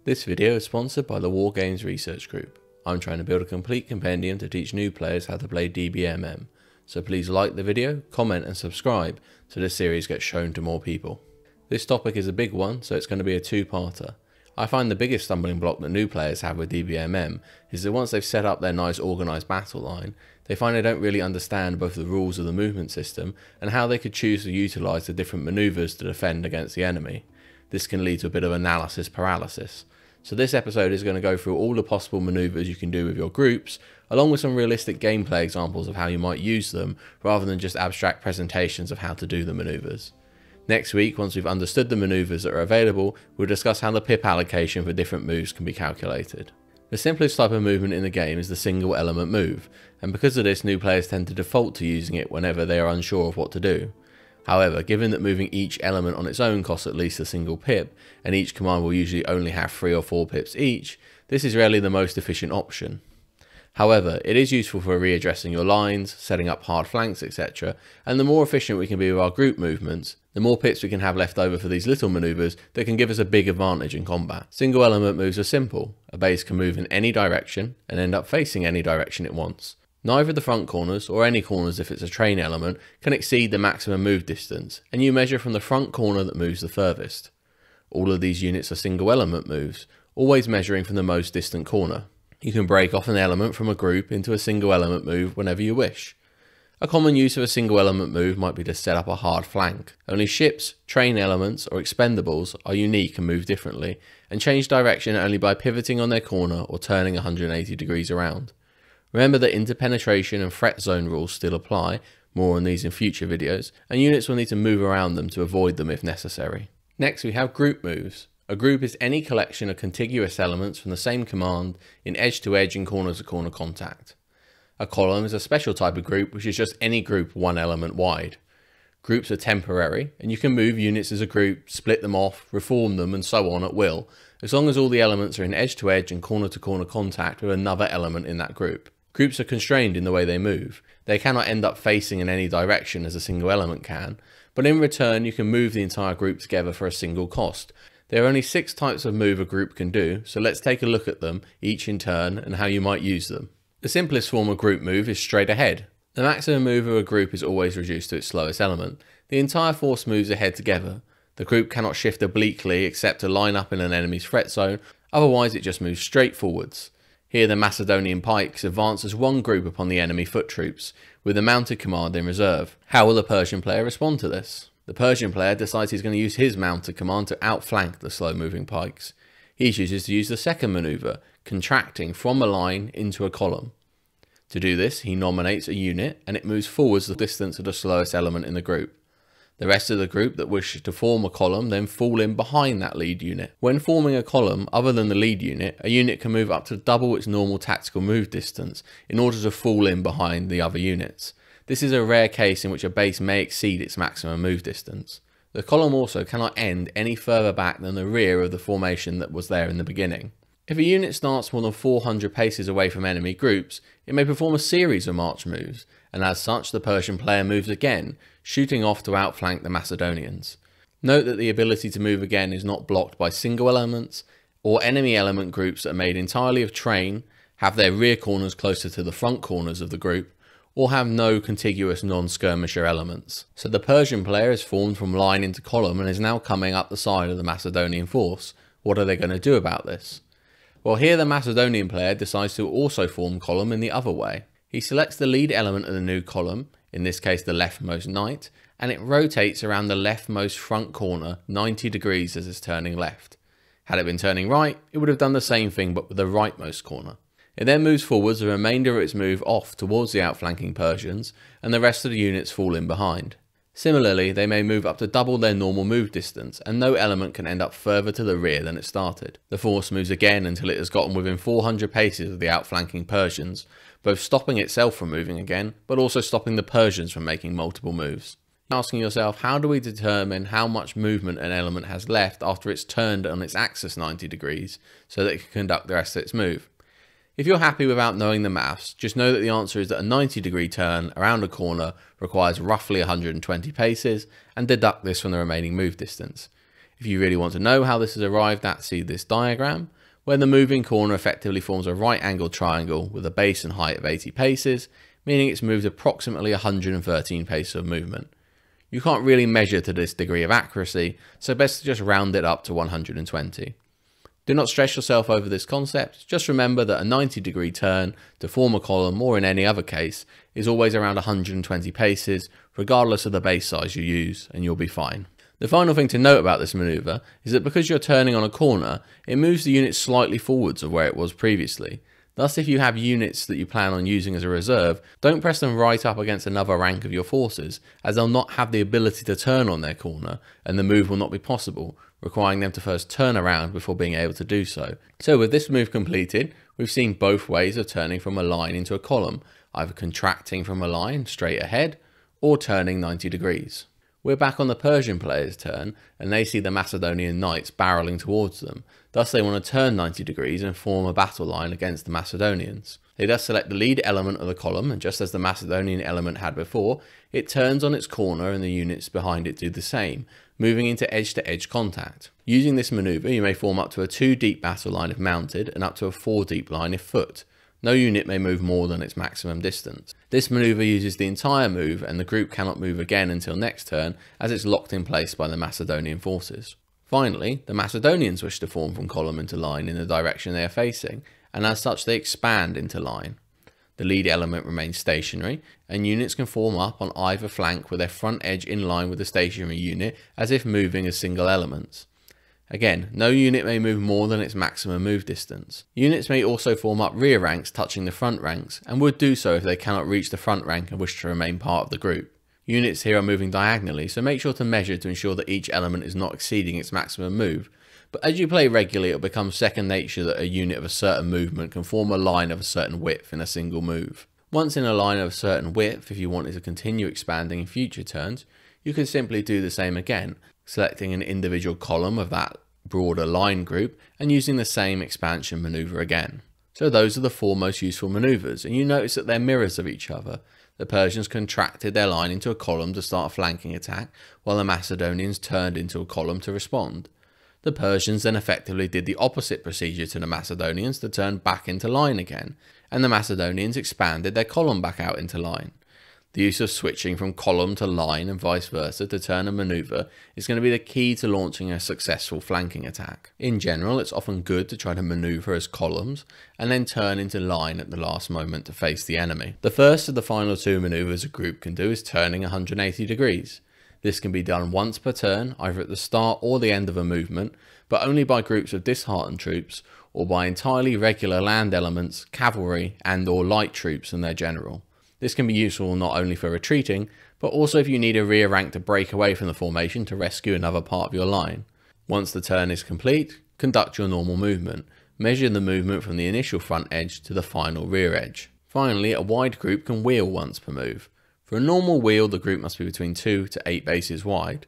This video is sponsored by the War Games Research Group. I'm trying to build a complete compendium to teach new players how to play DBMM, so please like the video, comment and subscribe so this series gets shown to more people. This topic is a big one, so it's going to be a two-parter. I find the biggest stumbling block that new players have with DBMM is that once they've set up their nice organised battle line, they find they don't really understand both the rules of the movement system and how they could choose to utilise the different manoeuvres to defend against the enemy. This can lead to a bit of analysis paralysis. So this episode is going to go through all the possible manoeuvres you can do with your groups, along with some realistic gameplay examples of how you might use them, rather than just abstract presentations of how to do the manoeuvres. Next week, once we've understood the manoeuvres that are available, we'll discuss how the pip allocation for different moves can be calculated. The simplest type of movement in the game is the single element move, and because of this, new players tend to default to using it whenever they are unsure of what to do. However, given that moving each element on its own costs at least a single pip, and each command will usually only have 3 or 4 pips each, this is rarely the most efficient option. However, it is useful for readdressing your lines, setting up hard flanks, etc, and the more efficient we can be with our group movements, the more pips we can have left over for these little manoeuvres that can give us a big advantage in combat. Single element moves are simple. A base can move in any direction and end up facing any direction it wants. Neither the front corners, or any corners if it's a train element, can exceed the maximum move distance, and you measure from the front corner that moves the furthest. All of these units are single element moves, always measuring from the most distant corner. You can break off an element from a group into a single element move whenever you wish. A common use of a single element move might be to set up a hard flank. Only ships, train elements, or expendables are unique and move differently, and change direction only by pivoting on their corner or turning 180 degrees around. Remember that interpenetration and threat zone rules still apply, more on these in future videos, and units will need to move around them to avoid them if necessary. Next we have group moves. A group is any collection of contiguous elements from the same command in edge-to-edge and corner-to-corner contact. A column is a special type of group which is just any group one element wide. Groups are temporary, and you can move units as a group, split them off, reform them and so on at will, as long as all the elements are in edge-to-edge and corner-to-corner contact with another element in that group. Groups are constrained in the way they move. They cannot end up facing in any direction as a single element can, but in return you can move the entire group together for a single cost. There are only 6 types of move a group can do, so let's take a look at them, each in turn, and how you might use them. The simplest form of group move is straight ahead. The maximum move of a group is always reduced to its slowest element. The entire force moves ahead together. The group cannot shift obliquely except to line up in an enemy's threat zone, otherwise it just moves straight forwards. Here the Macedonian pikes advance as one group upon the enemy foot troops, with a mounted command in reserve. How will the Persian player respond to this? The Persian player decides he's going to use his mounted command to outflank the slow moving pikes. He chooses to use the second manoeuvre, contracting from a line into a column. To do this, he nominates a unit and it moves forwards the distance of the slowest element in the group. The rest of the group that wish to form a column then fall in behind that lead unit. When forming a column other than the lead unit, a unit can move up to double its normal tactical move distance in order to fall in behind the other units. This is a rare case in which a base may exceed its maximum move distance. The column also cannot end any further back than the rear of the formation that was there in the beginning. If a unit starts more than 400 paces away from enemy groups, it may perform a series of march moves, and as such the Persian player moves again, shooting off to outflank the Macedonians. Note that the ability to move again is not blocked by single elements, or enemy element groups that are made entirely of train, have their rear corners closer to the front corners of the group, or have no contiguous non-skirmisher elements. So the Persian player is formed from line into column and is now coming up the side of the Macedonian force. What are they going to do about this? Well, here the Macedonian player decides to also form column in the other way. He selects the lead element of the new column, in this case the leftmost knight, and it rotates around the leftmost front corner 90 degrees as it's turning left. Had it been turning right, it would have done the same thing but with the rightmost corner. It then moves forwards the remainder of its move off towards the outflanking Persians, and the rest of the units fall in behind. Similarly, they may move up to double their normal move distance, and no element can end up further to the rear than it started. The force moves again until it has gotten within 400 paces of the outflanking Persians, both stopping itself from moving again, but also stopping the Persians from making multiple moves. Asking yourself, how do we determine how much movement an element has left after it's turned on its axis 90 degrees, so that it can conduct the rest of its move? If you're happy without knowing the maths, just know that the answer is that a 90-degree turn around a corner requires roughly 120 paces, and deduct this from the remaining move distance. If you really want to know how this is arrived at, see this diagram, where the moving corner effectively forms a right angled triangle with a base and height of 80 paces, meaning it's moved approximately 113 paces of movement. You can't really measure to this degree of accuracy, so best to just round it up to 120. Do not stress yourself over this concept, just remember that a 90-degree turn to form a column, or in any other case, is always around 120 paces, regardless of the base size you use, and you'll be fine. The final thing to note about this manoeuvre is that because you're turning on a corner, it moves the unit slightly forwards of where it was previously. Thus, if you have units that you plan on using as a reserve, don't press them right up against another rank of your forces, as they'll not have the ability to turn on their corner, and the move will not be possible, requiring them to first turn around before being able to do so. So with this move completed, we've seen both ways of turning from a line into a column, either contracting from a line straight ahead, or turning 90 degrees. We're back on the Persian player's turn, and they see the Macedonian knights barreling towards them. Thus they want to turn 90 degrees and form a battle line against the Macedonians. They thus select the lead element of the column, and just as the Macedonian element had before, it turns on its corner and the units behind it do the same, moving into edge-to-edge contact. Using this manoeuvre, you may form up to a 2-deep battle line if mounted, and up to a 4-deep line if foot. No unit may move more than its maximum distance. This manoeuvre uses the entire move, and the group cannot move again until next turn, as it's locked in place by the Macedonian forces. Finally, the Macedonians wish to form from column into line in the direction they are facing, and as such they expand into line. The lead element remains stationary, and units can form up on either flank with their front edge in line with the stationary unit, as if moving as single elements. Again, no unit may move more than its maximum move distance. Units may also form up rear ranks touching the front ranks, and would do so if they cannot reach the front rank and wish to remain part of the group. Units here are moving diagonally, so make sure to measure to ensure that each element is not exceeding its maximum move. But as you play regularly, it will become second nature that a unit of a certain movement can form a line of a certain width in a single move. Once in a line of a certain width, if you want it to continue expanding in future turns, you can simply do the same again, selecting an individual column of that broader line group and using the same expansion maneuver again. So those are the 4 most useful maneuvers, and you notice that they're mirrors of each other. The Persians contracted their line into a column to start a flanking attack, while the Macedonians turned into a column to respond. The Persians then effectively did the opposite procedure to the Macedonians to turn back into line again, and the Macedonians expanded their column back out into line. The use of switching from column to line and vice versa to turn a maneuver is going to be the key to launching a successful flanking attack. In general, it's often good to try to maneuver as columns and then turn into line at the last moment to face the enemy. The first of the final 2 maneuvers a group can do is turning 180 degrees. This can be done once per turn, either at the start or the end of a movement, but only by groups of disheartened troops or by entirely regular land elements, cavalry and/or light troops and their general. This can be useful not only for retreating, but also if you need a rear rank to break away from the formation to rescue another part of your line. Once the turn is complete, conduct your normal movement. Measure the movement from the initial front edge to the final rear edge. Finally, a wide group can wheel once per move. For a normal wheel, the group must be between 2 to 8 bases wide.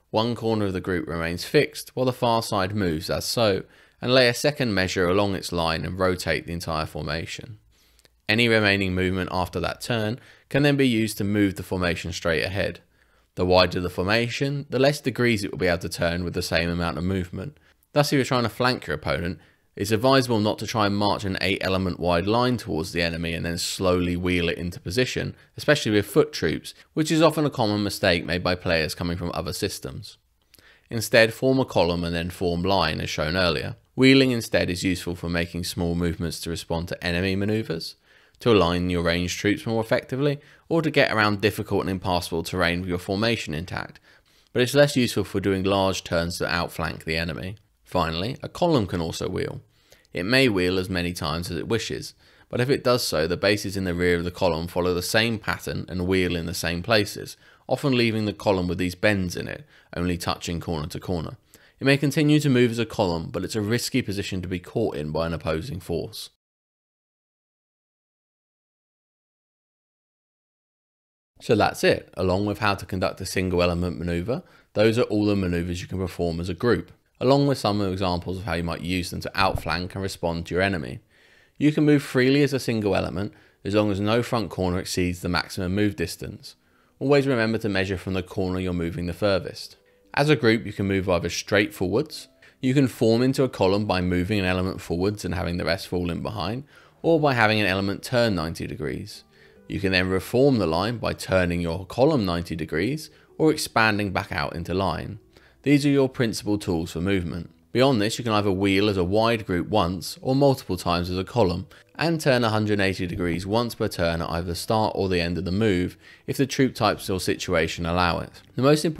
One corner of the group remains fixed, while the far side moves as so, and lay a second measure along its line and rotate the entire formation. Any remaining movement after that turn can then be used to move the formation straight ahead. The wider the formation, the less degrees it will be able to turn with the same amount of movement. Thus, if you're trying to flank your opponent, it's advisable not to try and march an 8-element wide line towards the enemy and then slowly wheel it into position, especially with foot troops, which is often a common mistake made by players coming from other systems. Instead, form a column and then form line as shown earlier. Wheeling instead is useful for making small movements to respond to enemy maneuvers, to align your ranged troops more effectively, or to get around difficult and impassable terrain with your formation intact, but it's less useful for doing large turns to outflank the enemy. Finally, a column can also wheel. It may wheel as many times as it wishes, but if it does so, the bases in the rear of the column follow the same pattern and wheel in the same places, often leaving the column with these bends in it, only touching corner to corner. It may continue to move as a column, but it's a risky position to be caught in by an opposing force. So that's it. Along with how to conduct a single element maneuver, those are all the maneuvers you can perform as a group, along with some examples of how you might use them to outflank and respond to your enemy. You can move freely as a single element, as long as no front corner exceeds the maximum move distance. Always remember to measure from the corner you're moving the furthest. As a group, you can move either straight forwards, you can form into a column by moving an element forwards and having the rest fall in behind, or by having an element turn 90 degrees. You can then reform the line by turning your column 90 degrees or expanding back out into line. These are your principal tools for movement. Beyond this, you can either wheel as a wide group once or multiple times as a column, and turn 180 degrees once per turn at either the start or the end of the move if the troop types or situation allow it. The most important